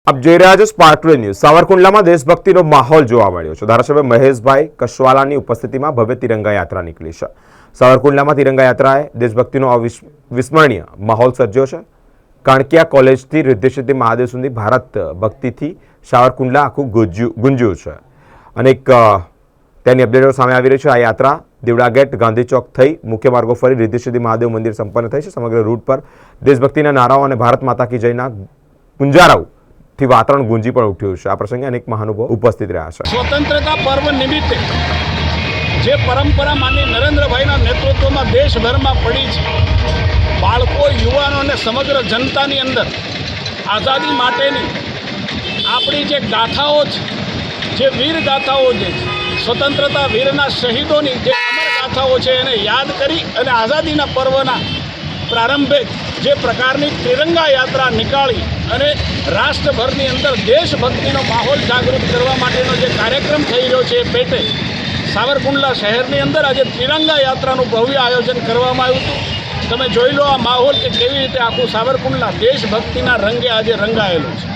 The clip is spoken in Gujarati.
આપ જોઈ રહ્યા છો સ્પાર્ક ટુડે ન્યૂઝ। સાવરકુંડલામાં દેશભક્તિનો માહોલ જોવા મળ્યો છે। ધારાસભ્ય મહેશભાઈ કશવાલાની ઉપસ્થિતિમાં ભવ્ય તિરંગા યાત્રા નીકળી છે। સાવરકુંડલામાં તિરંગા યાત્રાએ દેશભક્તિનો અવિસ્મરણીય માહોલ સર્જ્યો છે। કાણકિયા કોલેજથી રિદ્ધિસિદ્ધિ મહાદેવ સુધી ભારત ભક્તિથી સાવરકુંડલા આખું ગુંજ્યું છે। અનેક તેની અપડેટો સામે આવી રહી છે। આ યાત્રા દેવડા ગેટ, ગાંધી ચોક થઈ મુખ્ય માર્ગો ફરી રિદ્ધિસિદ્ધિ મહાદેવ મંદિર સંપન્ન થઈ છે। સમગ્ર રૂટ પર દેશભક્તિના નારાઓ અને ભારત માતા કી જયના ગુંજારાઓ થી વાતાવરણ ગુંજી પણ ઉઠ્યું છે। આ પ્રસંગે અનેક મહાનુભાવો ઉપસ્થિત રહ્યા છે। સ્વતંત્રતા પર્વ નિમિત્તે જે પરંપરા માનની નરેન્દ્રભાઈના નેતૃત્વમાં દેશભરમાં પડી છે, બાળકો, યુવાનો અને સમગ્ર જનતાની અંદર આઝાદી માટેની આપણી જે ગાથાઓ છે, જે વીર ગાથાઓ છે, સ્વતંત્રતા વીરના શહીદોની જે અમર ગાથાઓ છે, એને યાદ કરી અને આઝાદીના પર્વના પ્રારંભે જે પ્રકારની તિરંગા યાત્રા નીકાળી અને રાષ્ટ્રભરની અંદર દેશભક્તિનો માહોલ જાગૃત કરવા માટેનો જે કાર્યક્રમ થઈ રહ્યો છે, એ પેટે સાવરકુંડલા શહેરની અંદર આજે તિરંગા યાત્રાનું ભવ્ય આયોજન કરવામાં આવ્યું હતું। તમે જોઈ લો આ માહોલ કે કેવી રીતે આખું સાવરકુંડલા દેશભક્તિના રંગે આજે રંગાયેલું છે।